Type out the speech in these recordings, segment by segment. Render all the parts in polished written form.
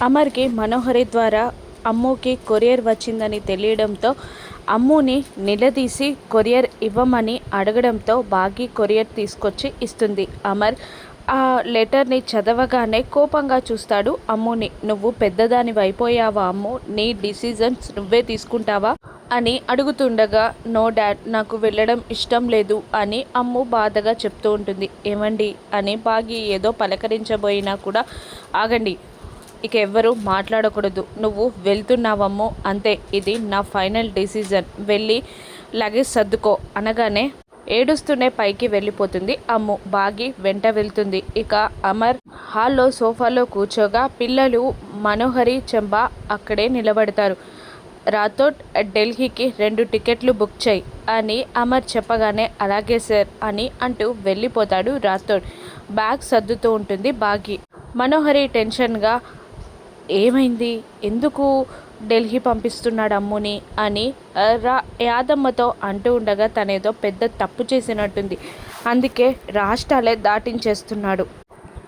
అమర్కి మనోహరి ద్వారా అమ్ముకి కొరియర్ వచ్చిందని తెలియడంతో అమ్ముని నిలదీసి కొరియర్ ఇవ్వమని అడగడంతో బాగి కొరియర్ తీసుకొచ్చి ఇస్తుంది. అమర్ ఆ లెటర్ని చదవగానే కోపంగా చూస్తాడు అమ్ముని. నువ్వు పెద్దదానివి అయిపోయావా అమ్ము? నీ డిసిజన్స్ నువ్వే తీసుకుంటావా అని అడుగుతుండగా, నో డాడ్, నాకు వెళ్ళడం ఇష్టం లేదు అని అమ్ము బాధగా చెప్తూ ఉంటుంది. ఏమండి అని బాగి ఏదో పలకరించబోయినా కూడా, ఆగండి, ఇక ఎవ్వరూ మాట్లాడకూడదు, నువ్వు వెళ్తున్నావమ్మో, అంతే, ఇది నా ఫైనల్ డిసిజన్, వెళ్ళి లగేజ్ సర్దుకో అనగానే ఏడుస్తూనే పైకి వెళ్ళిపోతుంది అమ్ము. బాగి వెంట వెళ్తుంది. ఇక అమర్ హాల్లో సోఫాలో కూర్చోగా పిల్లలు మనోహరి చెంబ అక్కడే నిలబడతారు. రాథోడ్ ఢిల్లీకి 2 టికెట్లు బుక్ చేయి అని అమర్ చెప్పగానే అలాగే సార్ అని అంటూ వెళ్ళిపోతాడు రాథోడ్. బ్యాగ్ సర్దుతూ ఉంటుంది బాగి. మనోహరి టెన్షన్గా, ఏమైంది, ఎందుకు ఢిల్లీ పంపిస్తున్నాడు అమ్ముని అని యాదమ్మతో అంటూ ఉండగా, తనేదో పెద్ద తప్పు చేసినట్టుంది, అందుకే రాష్ట్రాలే దాటించేస్తున్నాడు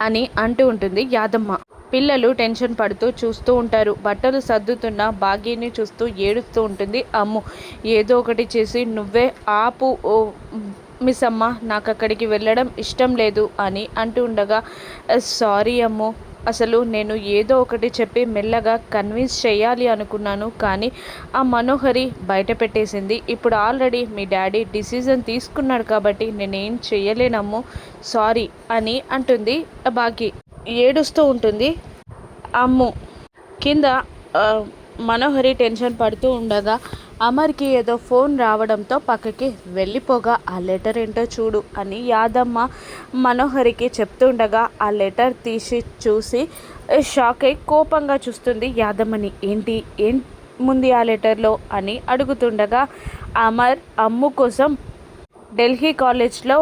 అని అంటూ ఉంటుంది యాదమ్మ. పిల్లలు టెన్షన్ పడుతూ చూస్తూ ఉంటారు. బట్టలు సర్దుతున్న బాగీని చూస్తూ ఏడుస్తూ ఉంటుంది అమ్ము. ఏదో ఒకటి చేసి నువ్వే ఆపు మిస్ అమ్మ, నాకు అక్కడికి వెళ్ళడం ఇష్టం లేదు అని అంటూ ఉండగా, సారీ అమ్ము, అసలు నేను ఏదో ఒకటి చెప్పి మెల్లగా కన్విన్స్ చేయాలి అనుకున్నాను, కానీ ఆ మనోహరి బయట పెట్టేసింది. ఇప్పుడు ఆల్రెడీ మీ డాడీ డిసిజన్ తీసుకున్నాడు కాబట్టి నేనేం చేయలేనమ్ము, సారీ అని అంటుంది బాగి. ఏడుస్తూ ఉంటుంది అమ్ము. కింద మనోహరి టెన్షన్ పడుతూ ఉండగా అమర్కి ఏదో ఫోన్ రావడంతో పక్కకి వెళ్ళిపోగా, ఆ లెటర్ ఏంటో చూడు అని యాదమ్మ మనోహరికి చెప్తుండగా ఆ లెటర్ తీసి చూసి షాక్ అయి కోపంగా చూస్తుంది యాదమ్మని. ఏం ముందు ఆ లెటర్లో అని అడుగుతుండగా, అమర్ అమ్ము కోసం ఢిల్లీ కాలేజ్లో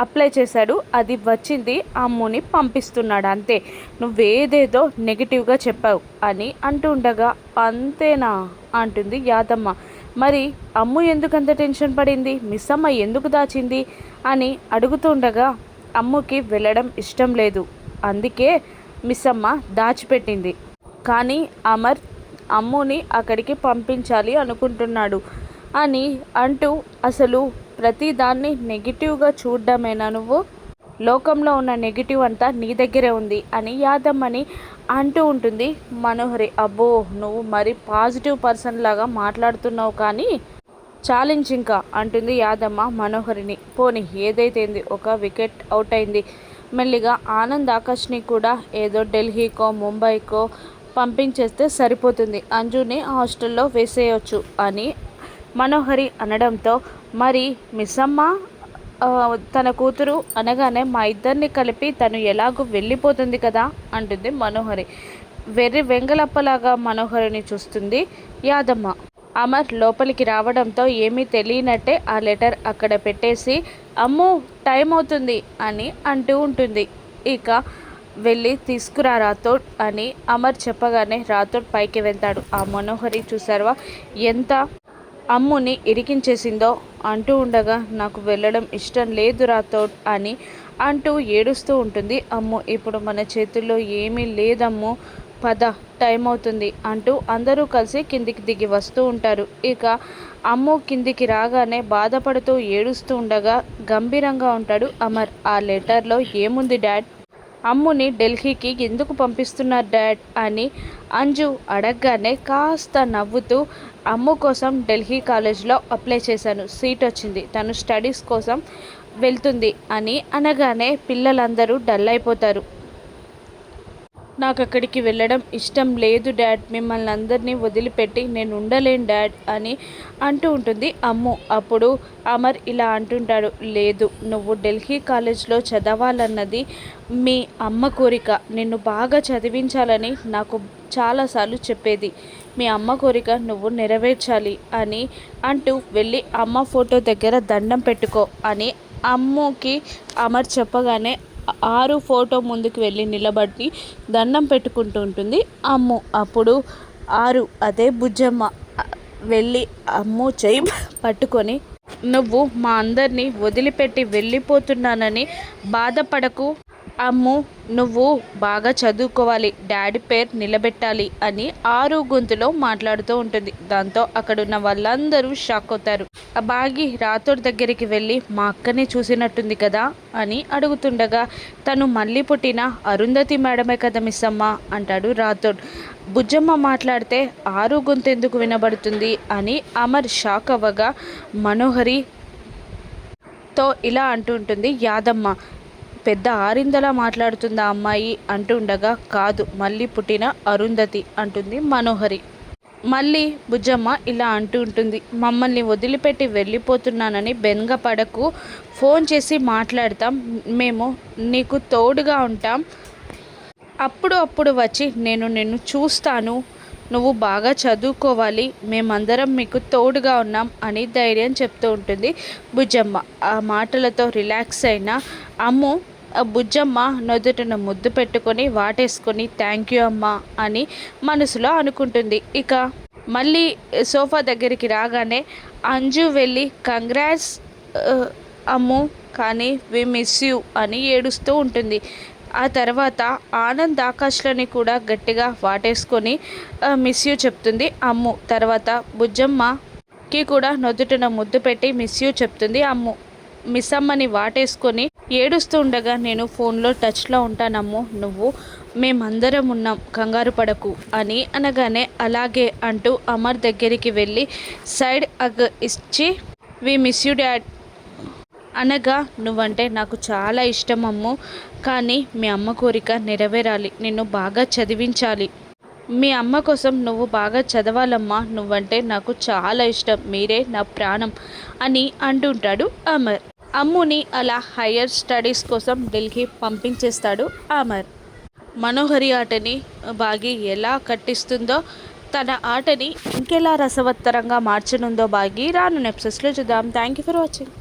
అప్లై చేశాడు, అది వచ్చింది, అమ్ముని పంపిస్తున్నాడు, అంతే, నువ్వేదేదో నెగిటివ్గా చెప్పావు అని అంటూ ఉండగా, అంతేనా అంటుంది యాదమ్మ. మరి అమ్ము ఎందుకంత టెన్షన్ పడింది, మిస్ అమ్మ ఎందుకు దాచింది అని అడుగుతుండగా, అమ్ముకి వెళ్ళడం ఇష్టం లేదు, అందుకే మిస్ అమ్మ దాచిపెట్టింది, కానీ అమర్ అమ్ముని అక్కడికి పంపించాలి అనుకుంటున్నాడు అని అంటూ, అసలు ప్రతిదాన్ని నెగిటివ్గా చూడడమేనా నువ్వు, లోకంలో ఉన్న నెగిటివ్ అంతా నీ దగ్గరే ఉంది అని యాదమ్మని అంటూ ఉంటుంది మనోహరి. అబ్బో, నువ్వు మరి పాజిటివ్ పర్సన్ లాగా మాట్లాడుతున్నావు, కానీ ఛాలెంజ్ ఇంకా అంటుంది యాదమ్మ మనోహరిని. పోనీ ఏదైతేంది, ఒక వికెట్ అవుట్ అయింది, మెల్లిగా ఆనంద్ ఆకాష్ని కూడా ఏదో ఢిల్లీకో ముంబైకో పంపించేస్తే సరిపోతుంది, అంజుని హాస్టల్లో వేసేయచ్చు అని మనోహరి అనడంతో, మరి మిస్ అమ్మ తన కూతురు అనగానే మా ఇద్దరిని కలిపి తను ఎలాగో వెళ్ళిపోతుంది కదా అంటుంది మనోహరి. వెర్రి వెంగళప్పలాగా మనోహరిని చూస్తుంది యాదమ్మ. అమర్ లోపలికి రావడంతో ఏమీ తెలియనట్టే ఆ లెటర్ అక్కడ పెట్టేసి, అమ్ము టైం అవుతుంది అని అంటూ ఉంటుంది. ఇక వెళ్ళి తీసుకురా రాథోడ్ అని అమర్ చెప్పగానే రాథోడ్ పైకి వెళ్తాడు. ఆ మనోహరి చూసారా ఎంత అమ్ముని ఇరికించేసిందో అంటూ ఉండగా, నాకు వెళ్ళడం ఇష్టం లేదు రాథోడ్ అని అంటూ ఏడుస్తూ ఉంటుంది అమ్ము. ఇప్పుడు మన చేతుల్లో ఏమీ లేదమ్ము, పద, టైం అవుతుంది అంటూ అందరూ కలిసి కిందికి దిగి వస్తూ ఉంటారు. ఇక అమ్ము కిందికి రాగానే బాధపడుతూ ఏడుస్తూ ఉండగా గంభీరంగా ఉంటాడు అమర్. ఆ లెటర్లో ఏముంది డాడ్, అమ్ముని ఢిల్లీకి ఎందుకు పంపిస్తున్నారు డాడ్ అని అంజు అడగగానే కాస్త నవ్వుతూ, అమ్ము కోసం ఢిల్లీ కాలేజ్లో అప్లై చేశాను, సీట్ వచ్చింది, తను స్టడీస్ కోసం వెళ్తుంది అని అనగానే పిల్లలందరూ డల్ అయిపోతారు. నాకు అక్కడికి వెళ్ళడం ఇష్టం లేదు డాడ్, మిమ్మల్ని అందరినీ వదిలిపెట్టి నేను ఉండలేను డాడ్ అని అంటూ ఉంటుంది అమ్ము. అప్పుడు అమర్ ఇలా అంటుంటాడు, లేదు, నువ్వు ఢిల్లీ కాలేజ్లో చదవాలన్నది మీ అమ్మ కోరిక, నిన్ను బాగా చదివించాలని నాకు చాలాసార్లు చెప్పేది, మీ అమ్మ కోరిక నువ్వు నెరవేర్చాలి అని అంటూ వెళ్ళి అమ్మ ఫోటో దగ్గర దండం పెట్టుకో అని అమ్ముకి అమర్ చెప్పగానే 6 ఫోటో ముందుకు వెళ్ళి నిలబడి దండం పెట్టుకుంటూ ఉంటుంది అమ్ము. అప్పుడు 6 అదే బుజ్జమ్మ వెళ్ళి అమ్ము చెయ్యి పట్టుకొని, నువ్వు మా అందరినీ వదిలిపెట్టి వెళ్ళిపోతున్నానని బాధపడకు, అమ్ము నువ్వు బాగా చదువుకోవాలి, డాడీ పేరు నిలబెట్టాలి అని ఆరు గొంతులో మాట్లాడుతూ ఉంటుంది. దాంతో అక్కడున్న వాళ్ళందరూ షాక్ అవుతారు. ఆ బాగి రాథోడ్ దగ్గరికి వెళ్ళి మా అక్కనే చూసినట్టుంది కదా అని అడుగుతుండగా, తను మళ్ళీ పుట్టిన అరుంధతి మేడమే కదా మిస్ అమ్మ అంటాడు రాథోడ్. బుజ్జమ్మ మాట్లాడితే ఆరు గొంతు ఎందుకు వినబడుతుంది అని అమర్ షాక్ అవ్వగా, మనోహరితో ఇలా అంటూ ఉంటుంది యాదమ్మ. పెద్ద ఆరిందలా మాట్లాడుతుంది ఆ అమ్మాయి అంటుండగా, కాదు మళ్ళీ పుట్టిన అరుంధతి అంటుంది మనోహరి. మళ్ళీ బుజ్జమ్మ ఇలా అంటూ ఉంటుంది, మమ్మల్ని వదిలిపెట్టి వెళ్ళిపోతున్నానని బెంగపడకు, ఫోన్ చేసి మాట్లాడతాం, మేము నీకు తోడుగా ఉంటాం, అప్పుడు వచ్చి నేను నిన్ను చూస్తాను, నువ్వు బాగా చదువుకోవాలి, మేమందరం మీకు తోడుగా ఉన్నాం అని ధైర్యం చెప్తూ ఉంటుంది బుజ్జమ్మ. ఆ మాటలతో రిలాక్స్ అయిన అమ్ము బుజ్జమ్మ నుదుటిన ముద్దు పెట్టుకొని వాటేసుకొని థ్యాంక్ యూ అమ్మా అని మనసులో అనుకుంటుంది. ఇక మళ్ళీ సోఫా దగ్గరికి రాగానే అంజు వెళ్ళి కంగ్రాట్స్ అమ్ము, కానీ వి మిస్ యూ అని ఏడుస్తూ ఉంటుంది. ఆ తర్వాత ఆనంద్ ఆకాష్లని కూడా గట్టిగా వాటేసుకొని మిస్ యూ చెప్తుంది అమ్ము. తర్వాత బుజ్జమ్మకి కూడా నుదుటిన ముద్దు పెట్టి మిస్ యూ చెప్తుంది అమ్ము. మిస్ అమ్మని వాటేసుకొని ఏడుస్తూ ఉండగా, నేను ఫోన్లో టచ్లో ఉంటానమ్ము, నువ్వు మేమందరం ఉన్నాం, కంగారు పడకు అని అనగానే అలాగే అంటూ అమర్ దగ్గరికి వెళ్ళి సైడ్ అగ్ ఇచ్చి వి మిస్ యూ డాడ్ అనగా, నువ్వంటే నాకు చాలా ఇష్టం అమ్ము, కానీ మీ అమ్మ కోరిక నెరవేరాలి, నిన్ను బాగా చదివించాలి, మీ అమ్మ కోసం నువ్వు బాగా చదవాలమ్మా, నువ్వంటే నాకు చాలా ఇష్టం, మీరే నా ప్రాణం అని అంటుంటాడు అమర్. అమ్ముని అలా హయ్యర్ స్టడీస్ కోసం ఢిల్లీకి పంపించేస్తాడు అమర్. మనోహరి ఆటని బాగి ఎలా కట్టిస్తుందో, తన ఆటని ఇంకెలా రసవత్తరంగా మార్చనుందో బాగి రాను ఎపిసోడ్స్లో చూద్దాం. Thank you for watching.